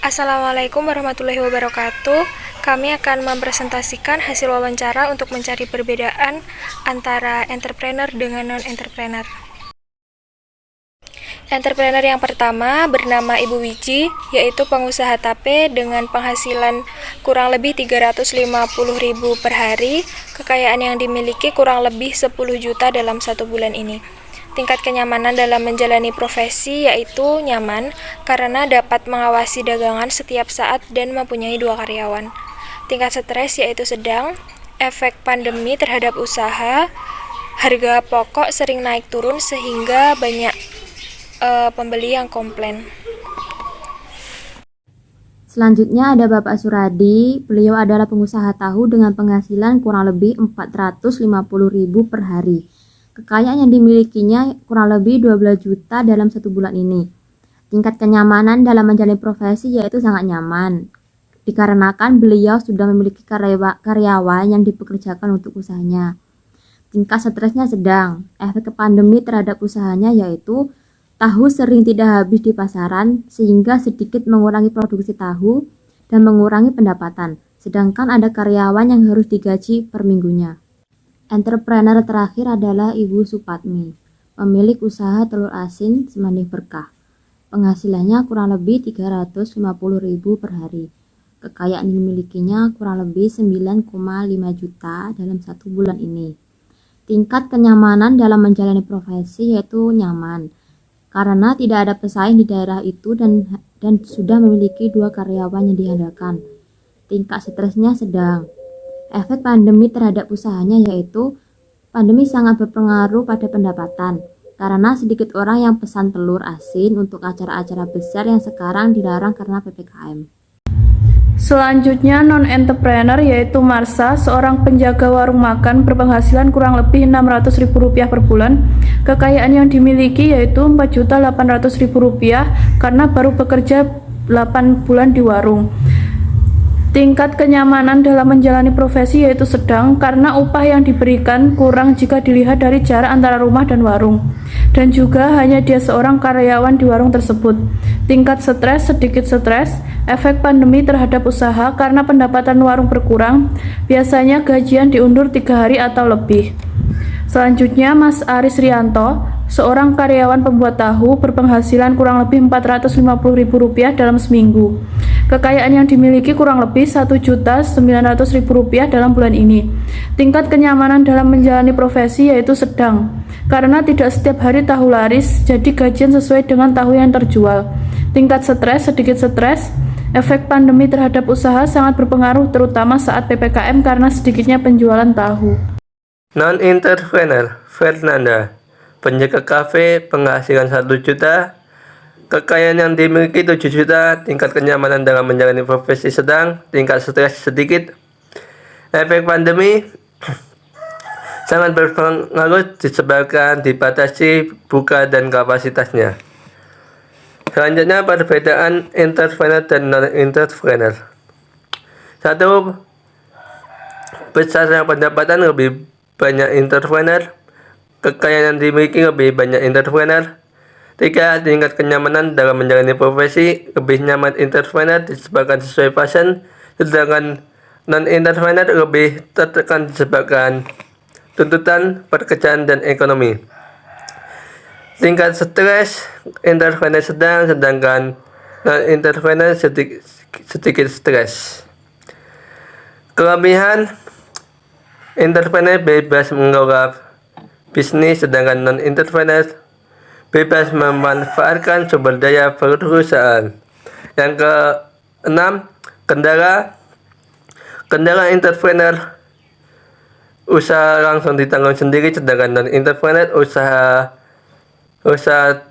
Assalamualaikum warahmatullahi wabarakatuh. Kami akan mempresentasikan hasil wawancara untuk mencari perbedaan antara entrepreneur dengan non-entrepreneur. Entrepreneur yang pertama bernama Ibu Wiji, yaitu pengusaha tape dengan penghasilan kurang lebih 350.000 per hari. Kekayaan yang dimiliki kurang lebih 10 juta dalam 1 bulan ini. Tingkat kenyamanan dalam menjalani profesi yaitu nyaman karena dapat mengawasi dagangan setiap saat dan mempunyai 2 karyawan. Tingkat stres yaitu sedang. Efek pandemi terhadap usaha, harga pokok sering naik turun sehingga banyak pembeli yang komplain. Selanjutnya ada Bapak Suradi. Beliau adalah pengusaha tahu dengan penghasilan kurang lebih 450.000 per hari. Kekayaan yang dimilikinya kurang lebih 12 juta dalam 1 bulan ini. Tingkat kenyamanan dalam menjalani profesi yaitu sangat nyaman, dikarenakan beliau sudah memiliki karyawan yang dipekerjakan untuk usahanya. Tingkat stresnya sedang. Efek pandemi terhadap usahanya yaitu tahu sering tidak habis di pasaran sehingga sedikit mengurangi produksi tahu dan mengurangi pendapatan, sedangkan ada karyawan yang harus digaji per minggunya. Entrepreneur terakhir adalah Ibu Supatmi, pemilik usaha telur asin Semanding Berkah. Penghasilannya kurang lebih 350.000 per hari. Kekayaan yang dimilikinya kurang lebih 9,5 juta dalam 1 bulan ini. Tingkat kenyamanan dalam menjalani profesi yaitu nyaman, karena tidak ada pesaing di daerah itu dan sudah memiliki 2 karyawan yang diandalkan. Tingkat stresnya sedang. Efek pandemi terhadap usahanya yaitu pandemi sangat berpengaruh pada pendapatan, karena sedikit orang yang pesan telur asin untuk acara-acara besar yang sekarang dilarang karena PPKM. Selanjutnya non-entrepreneur yaitu Marsha, seorang penjaga warung makan berpenghasilan kurang lebih Rp600.000 per bulan. Kekayaan yang dimiliki yaitu Rp4.800.000 karena baru bekerja 8 bulan di warung. Tingkat kenyamanan dalam menjalani profesi yaitu sedang karena upah yang diberikan kurang jika dilihat dari jarak antara rumah dan warung, dan juga hanya dia seorang karyawan di warung tersebut. Tingkat stres sedikit stres. Efek pandemi terhadap usaha karena pendapatan warung berkurang, biasanya gajian diundur 3 hari atau lebih. Selanjutnya Mas Aris Rianto, seorang karyawan pembuat tahu berpenghasilan kurang lebih Rp450.000 dalam seminggu. Kekayaan yang dimiliki kurang lebih Rp1.900.000 dalam bulan ini. Tingkat kenyamanan dalam menjalani profesi yaitu sedang, karena tidak setiap hari tahu laris, jadi gajian sesuai dengan tahu yang terjual. Tingkat stres sedikit stres. Efek pandemi terhadap usaha sangat berpengaruh terutama saat PPKM karena sedikitnya penjualan tahu. Non-entrepreneur Fernanda, penjaga kafe, penghasilan 1 juta, kekayaan yang dimiliki 7 juta, tingkat kenyamanan dalam menjalani profesi sedang, tingkat stres sedikit. Efek pandemi sangat berpengaruh disebabkan dibatasi buka dan kapasitasnya. Selanjutnya perbedaan entrepreneur dan non-entrepreneur. 1. Besarnya pendapatan lebih banyak entrepreneur. Kekayaan yang dimiliki lebih banyak entrepreneur. 3. Tingkat kenyamanan dalam menjalani profesi lebih nyaman entrepreneur disebabkan sesuai passion, sedangkan non-entrepreneur lebih tertekan disebabkan tuntutan pekerjaan dan ekonomi. Tingkat stres entrepreneur sedang, sedangkan non-entrepreneur sedikit stres. Kelebihan entrepreneur bebas mengelola bisnis, sedangkan non-entrepreneur bebas memanfaatkan sumber daya perusahaan. Yang ke-6, kendala entrepreneur usaha langsung ditanggung sendiri, sedangkan non-entrepreneur usaha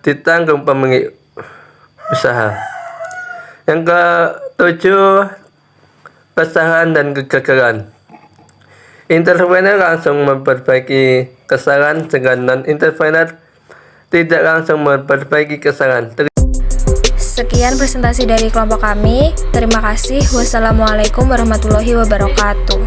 ditanggung pemilik usaha. Yang ke-7, kesalahan dan kegagalan. Entrepreneur langsung memperbaiki kesalahan, sedangkan non-entrepreneur tidak langsung memperbaiki kesalahan. Sekian presentasi dari kelompok kami. Terima kasih. Wassalamualaikum warahmatullahi wabarakatuh.